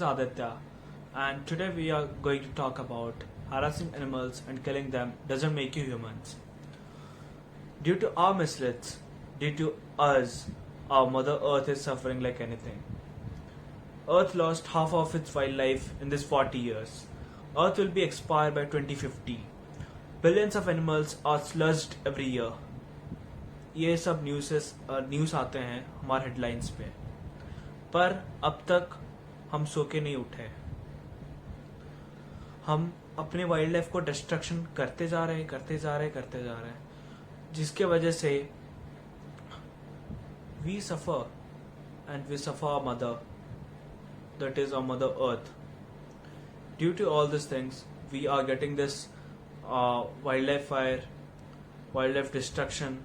Aditya, and today we are going to talk about harassing animals and killing them doesn't make you humans. Due to our misleads, due to us, our Mother Earth is suffering like anything. Earth lost half of its wildlife in this 40 years. Earth will be expired by 2050. Billions of animals are sludged every year. ये सब news आते हैं हमारे headlines पे, पर अब तक हम सो के नहीं उठे. हम अपने वाइल्ड लाइफ को डिस्ट्रक्शन करते जा रहे हैं, जिसके वजह से we suffer and we suffer our mother, that is our mother earth. Due to all this things we are getting this wild life fire, wild life destruction.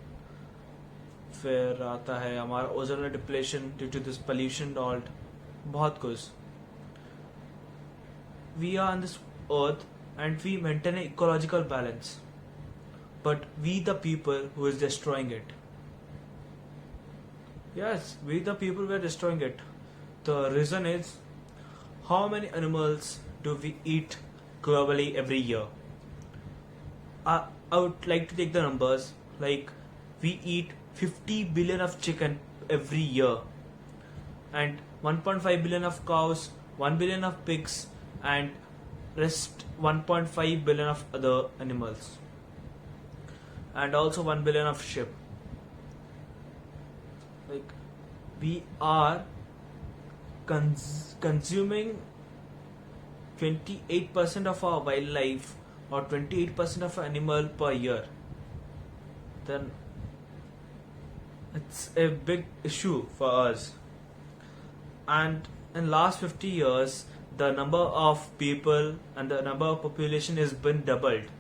फिर आता है हमारा ozone depletion due to this pollution डॉल्ट, बहुत कुछ. We are on this earth and we maintain an ecological balance, but we the people who is destroying it. Yes, we the people who are destroying it. The reason is, how many animals do we eat globally every year? I would like to take the numbers. Like, we eat 50 billion of chicken every year, and 1.5 billion of cows, 1 billion of pigs, and rest 1.5 billion of other animals, and also 1 billion of sheep. Like, we are consuming 28% of our wildlife or 28% of animal per year. Then it's a big issue for us. And in last 50 years, the number of people and the number of population has been doubled,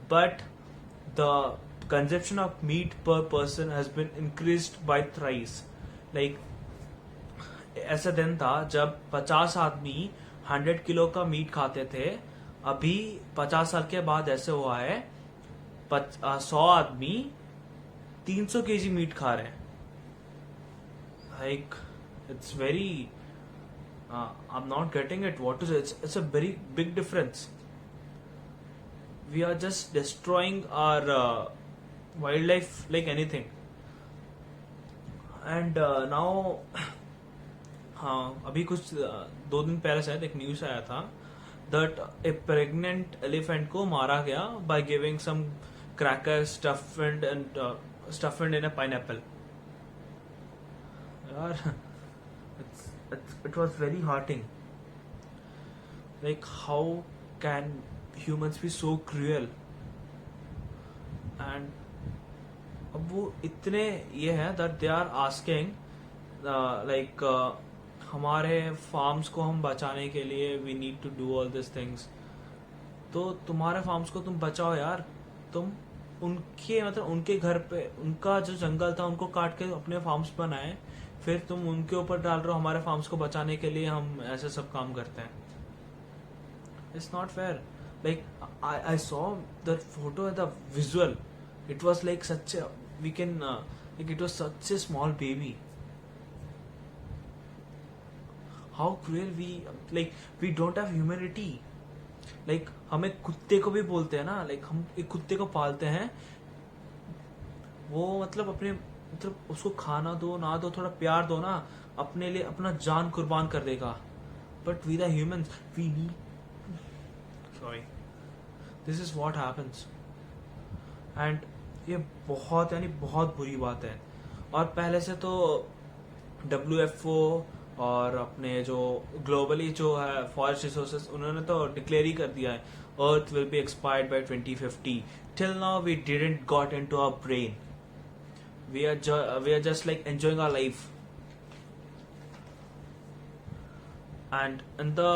but the consumption of meat per person has been increased by thrice. Like, ऐसा दिन था जब 50 आदमी 100 kilo का meet खाते थे. अभी 50 साल के बाद ऐसे हुआ है 100 आदमी 300 केजी मीट खा रहे हैं. Like, it's very I'm not getting it. What is it? It's a very big difference. We are just destroying our wildlife like anything. And now अभी कुछ 2 दिन पहले शायद एक न्यूज आया था that a pregnant elephant को मारा गया by giving some crackers stuffed in a pineapple. यार, it was very hurting. Like, how can humans be so cruel? And अब वो इतने ये है that they are asking हमारे फार्म्स को हम बचाने के लिए we need to do all these things. तो तुम्हारे फार्म्स को तुम बचाओ यार. तुम उनके घर पे उनका जो जंगल था उनको काट के अपने फार्म्स बनाए, फिर तुम उनके ऊपर डाल रहे हो हमारे फार्म्स को बचाने के लिए हम ऐसे सब काम करते हैं. It's not fair. Like, I saw the photo and the visual. It was like such we can like it was such a small baby. How cruel we don't have humanity. Like, हम एक कुत्ते को भी बोलते हैं ना, like हम एक कुत्ते को पालते हैं, वो मतलब उसको खाना दो ना दो, थोड़ा प्यार दो ना, अपने लिए अपना जान कुर्बान कर देगा. But we the humans we need, sorry, this is what happens. And ये बहुत बुरी बात है. और पहले से तो WFO और अपने जो ग्लोबली जो है फॉरेस्ट रिसोर्सेस, उन्होंने तो डिक्लेयर ही कर दिया है earth will be expired by 2050. Till now we didn't got into our brain. We are just like enjoying our life. And in the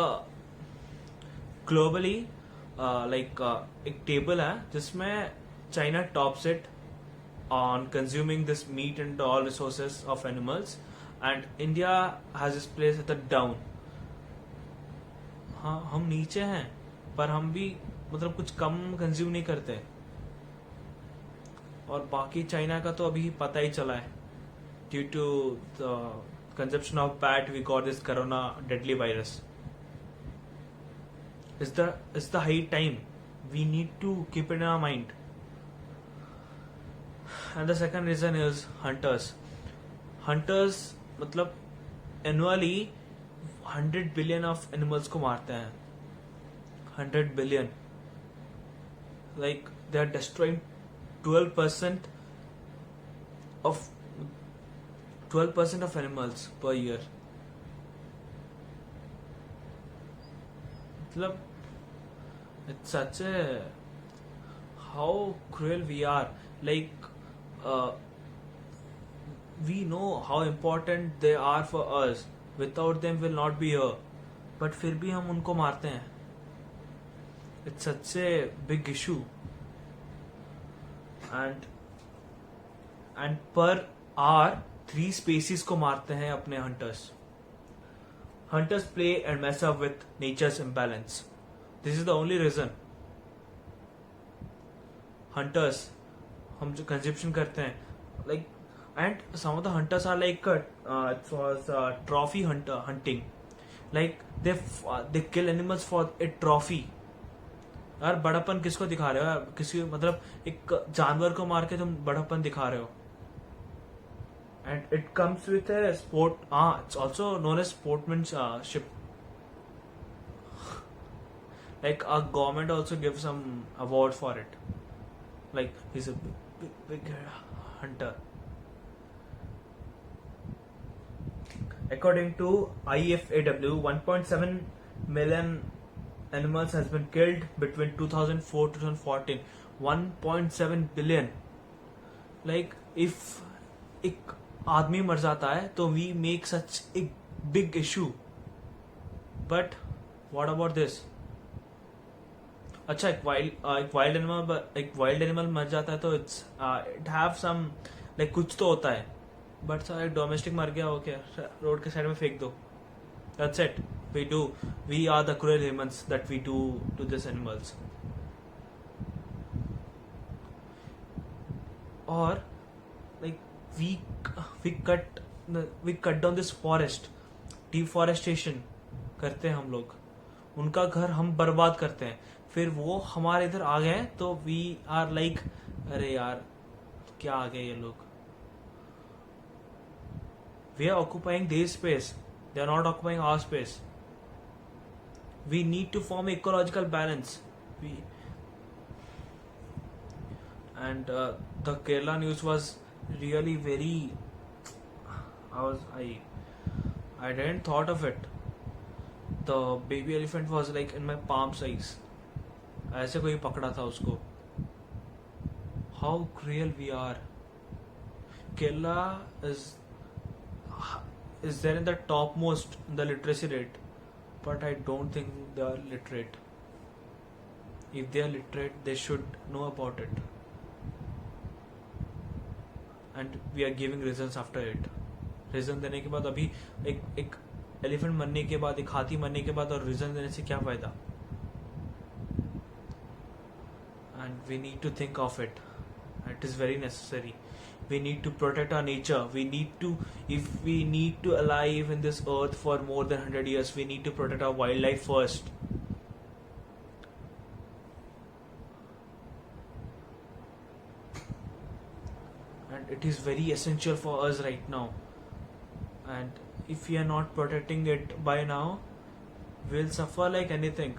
globally एक टेबल है जिसमें China tops it on consuming this meat and all resources of animals, and India has its place at the down. हाँ, हम नीचे हैं, पर हम भी मतलब कुछ कम कंज्यूम नहीं करते. और बाकी चाइना का तो अभी पता ही चला है. Due to the consumption of bat, we got this corona deadly virus. is the high time. We need to keep it in our mind. And the second reason is hunters. Hunters मतलब annually 100 billion of animals को मारते हैं. 100 billion. Like they are destroying 12% of 12% of animals per year. मतलब it's such a how cruel we are. Like we know how important they are for us. Without them we'll not be here. But फिर भी हम उनको मारते हैं. It's such a big issue. And per hour 3 species को मारते हैं अपने hunters. Hunters play and mess up with nature's imbalance. This is the only reason. Hunters, हम जो consumption करते हैं, like, and some of the hunters are like it was trophy hunting. Like they kill animals for a trophy. यार बड़ापन किसको दिखा रहे हो यार? किसी मतलब एक जानवर को मार के तुम बड़ापन दिखा रहे हो. And it comes with a sport. It's also known as sportsmanship. Like our government also gives some award for it. Like he's a big hunter. According to IFAW, 1.7 million animals has been killed between 2004 to 2014. 1.7 billion. Like if एक आदमी मर जाता है तो we make such a big issue. But what about this? अच्छा एक wild animal मर जाता है तो इट हैव सम लाइक कुछ तो होता है. बट एक डोमेस्टिक मर गया, ओके रोड के साइड में फेंक दो. That's it. We are the cruel humans that we do to this animals. और like we cut down this forest. Deforestation करते हैं हम लोग. उनका घर हम बर्बाद करते हैं. फिर वो हमारे इधर आ गए तो वी आर लाइक अरे यार क्या आ गए ये लोग. We are occupying their space. They are not occupying our space. We need to form ecological balance. And the Kerala news was really very. I didn't thought of it. The baby elephant was like in my palm size. ऐसे कोई पकड़ा था उसको. How cruel we are. Kerala is there in the topmost in the literacy rate, but I don't think they are literate. If they are literate, they should know about it. And we are giving reasons after it. Reason देने के बाद अभी एक elephant मरने के बाद, एक हाथी मरने के बाद और रीजन देने से क्या फायदा? And we need to think of it. It is very necessary. We need to protect our nature. If we need to alive in this earth for more than 100 years, we need to protect our wildlife first. And it is very essential for us right now. And if we are not protecting it by now, we'll suffer like anything.